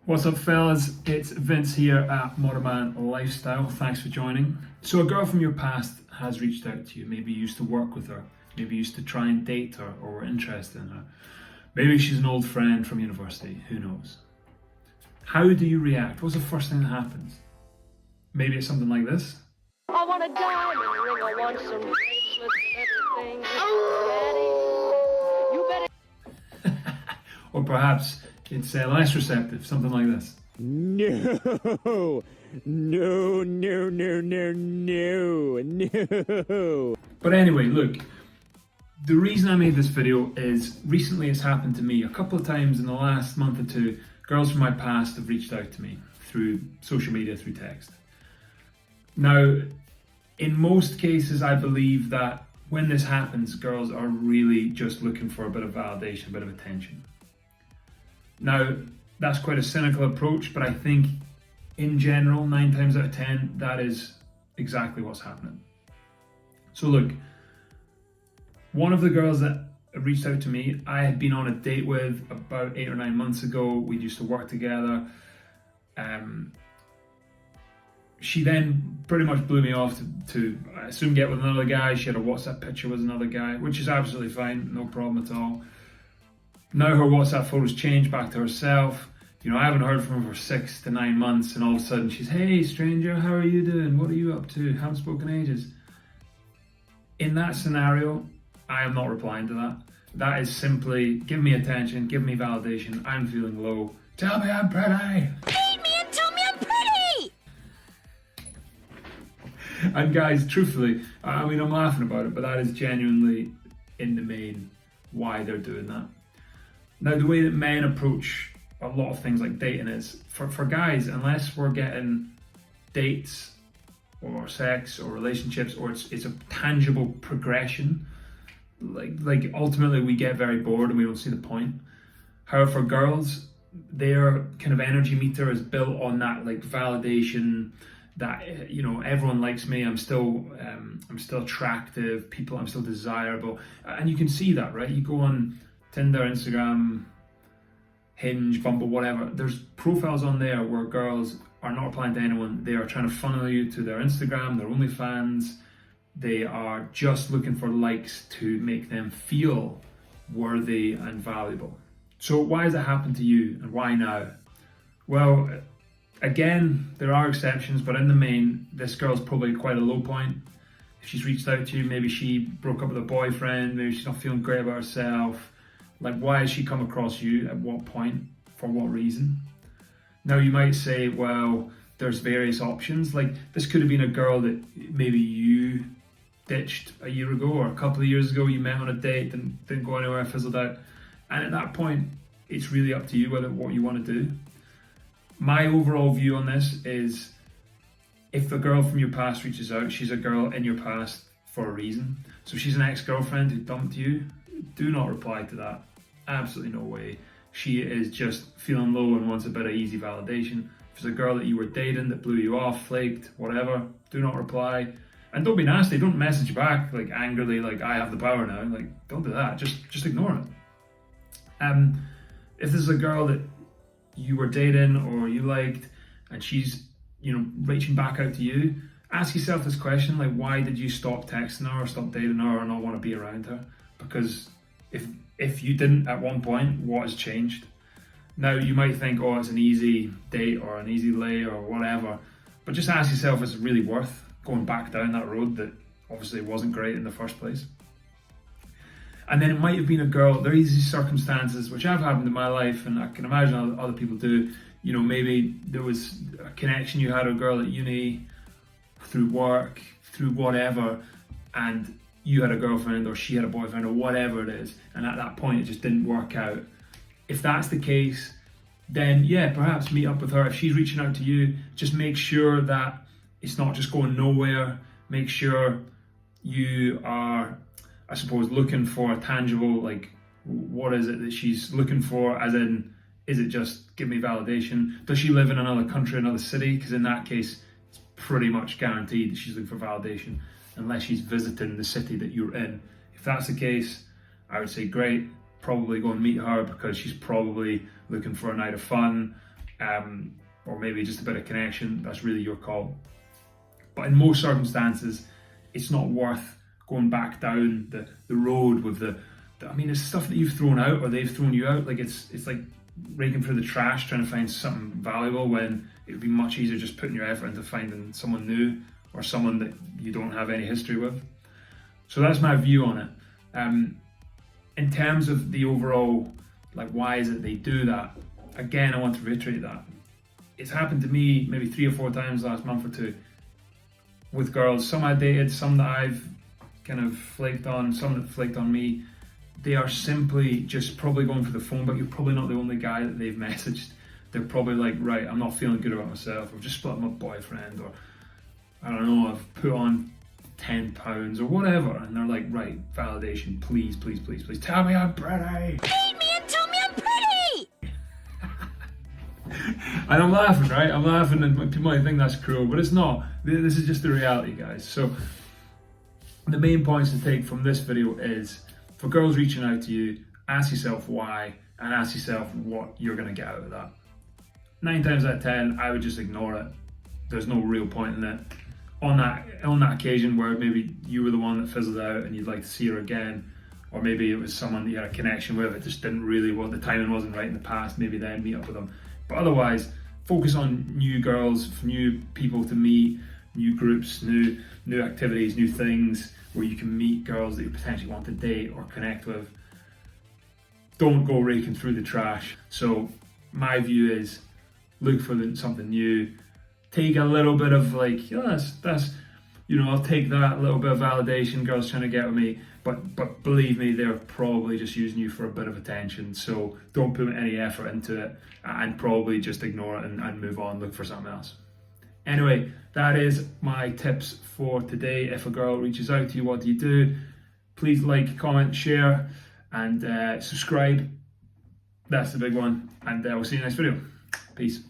What's up, fellas? It's Vince here at Motorman Lifestyle. Thanks for joining. So, a girl from your past has reached out to you. Maybe you used to work with her. Maybe you used to try and date her or were interested in her. Maybe she's an old friend from university. Who knows? How do you react? What's the first thing that happens? Maybe it's something like this. I want a diamond ring, I want some bracelets and everything. Daddy, you better. Or perhaps it's less receptive, something like this. No, no, no, no, no, no, no. But anyway, look, the reason I made this video is recently it's happened to me a couple of times in the last month or two. Girls from my past have reached out to me through social media, through text. Now, in most cases, I believe that when this happens, girls are really just looking for a bit of validation, a bit of attention. Now, that's quite a cynical approach, but I think in general, 9 times out of 10, that is exactly what's happening. So look, one of the girls that reached out to me, I had been on a date with about 8 or 9 months ago. We used to work together. She then pretty much blew me off to I assume, get with another guy. She had a WhatsApp picture with another guy, which is absolutely fine, no problem at all. Now her WhatsApp photos changed back to herself. You know, I haven't heard from her for 6 to 9 months, and all of a sudden she's, "Hey stranger, how are you doing? What are you up to? Haven't spoken in ages." In that scenario, I am not replying to that. That is simply, give me attention, give me validation, I'm feeling low. Tell me I'm pretty. Feed me and tell me I'm pretty! And guys, truthfully, I mean, I'm laughing about it, but that is genuinely, in the main, why they're doing that. Now, the way that men approach a lot of things like dating is, for guys, unless we're getting dates or sex or relationships, or it's a tangible progression, like ultimately we get very bored and we don't see the point. However, for girls, their kind of energy meter is built on that like validation, that, you know, everyone likes me, I'm still attractive, I'm still desirable, and you can see that, right? You go on Tinder, Instagram, Hinge, Bumble, whatever. There's profiles on there where girls are not replying to anyone. They are trying to funnel you to their Instagram, their OnlyFans. They are just looking for likes to make them feel worthy and valuable. So why has it happened to you, and why now? Well, again, there are exceptions, but in the main, this girl's probably quite a low point. If she's reached out to you, maybe she broke up with a boyfriend, maybe she's not feeling great about herself. Like, why has she come across you? At what point? For what reason? Now, you might say, well, there's various options. Like, this could have been a girl that maybe you ditched a year ago or a couple of years ago. You met on a date and didn't go anywhere, fizzled out. And at that point, it's really up to you what you want to do. My overall view on this is, if a girl from your past reaches out, she's a girl in your past for a reason. So if she's an ex-girlfriend who dumped you, do not reply to that. Absolutely no way. She is just feeling low and wants a bit of easy validation. If it's a girl that you were dating that blew you off, flaked, whatever, do not reply. And don't be nasty. Don't message back like angrily, like I have the power now. Like, don't do that. Just ignore it. If this is a girl that you were dating or you liked, and she's, you know, reaching back out to you, ask yourself this question, like, why did you stop texting her or stop dating her or not want to be around her? Because if you didn't at one point, what has changed? Now, you might think, oh, it's an easy date or an easy lay or whatever, but just ask yourself, is it really worth going back down that road that obviously wasn't great in the first place? And then it might have been a girl, there is these circumstances which have happened in my life, and I can imagine other people do. You know, maybe there was a connection you had with a girl at uni, through work, through whatever, and you had a girlfriend or she had a boyfriend or whatever it is, and at that point it just didn't work out. If that's the case, then yeah, perhaps meet up with her. If she's reaching out to you, just make sure that it's not just going nowhere. Make sure you are, I suppose, looking for a tangible, like, what is it that she's looking for? As in, is it just give me validation? Does she live in another country, another city? Because in that case, it's pretty much guaranteed that she's looking for validation, unless she's visiting the city that you're in. If that's the case, I would say great, probably go and meet her, because she's probably looking for a night of fun. or maybe just a bit of connection, that's really your call. But in most circumstances, it's not worth going back down the road with I mean, it's stuff that you've thrown out or they've thrown you out. Like it's like raking through the trash trying to find something valuable, when it would be much easier just putting your effort into finding someone new or someone that you don't have any history with. So that's my view on it. In terms of the overall, like, why is it they do that? Again, I want to reiterate that it's happened to me maybe 3 or 4 times last month or two with girls. Some I dated, some that I've kind of flaked on, some that flaked on me. They are simply just probably going for the phone, but you're probably not the only guy that they've messaged. They're probably like, right, I'm not feeling good about myself. I've just split up with my boyfriend, or I don't know, I've put on 10 pounds or whatever. And they're like, right, validation, please, please, please, please, tell me I'm pretty. Feed me and tell me I'm pretty! And I'm laughing, right? I'm laughing, and people might think that's cruel, but it's not. This is just the reality, guys. So the main points to take from this video is, for girls reaching out to you, ask yourself why, and ask yourself what you're going to get out of that. 9 times out of 10, I would just ignore it. There's no real point in it. On that occasion where maybe you were the one that fizzled out and you'd like to see her again, or maybe it was someone that you had a connection with, it just didn't really, the timing wasn't right in the past, maybe then meet up with them. But otherwise, focus on new girls, new people to meet, new groups, new activities, new things where you can meet girls that you potentially want to date or connect with. Don't go raking through the trash. So my view is, look for something new. Take a little bit of like, yeah, that's I'll take that little bit of validation, girls trying to get with me, but believe me, they're probably just using you for a bit of attention. So don't put any effort into it, and probably just ignore it and move on, look for something else. Anyway, that is my tips for today. If a girl reaches out to you, what do you do? Please like, comment, share, and subscribe. That's the big one. And we'll see you in the next video. Peace.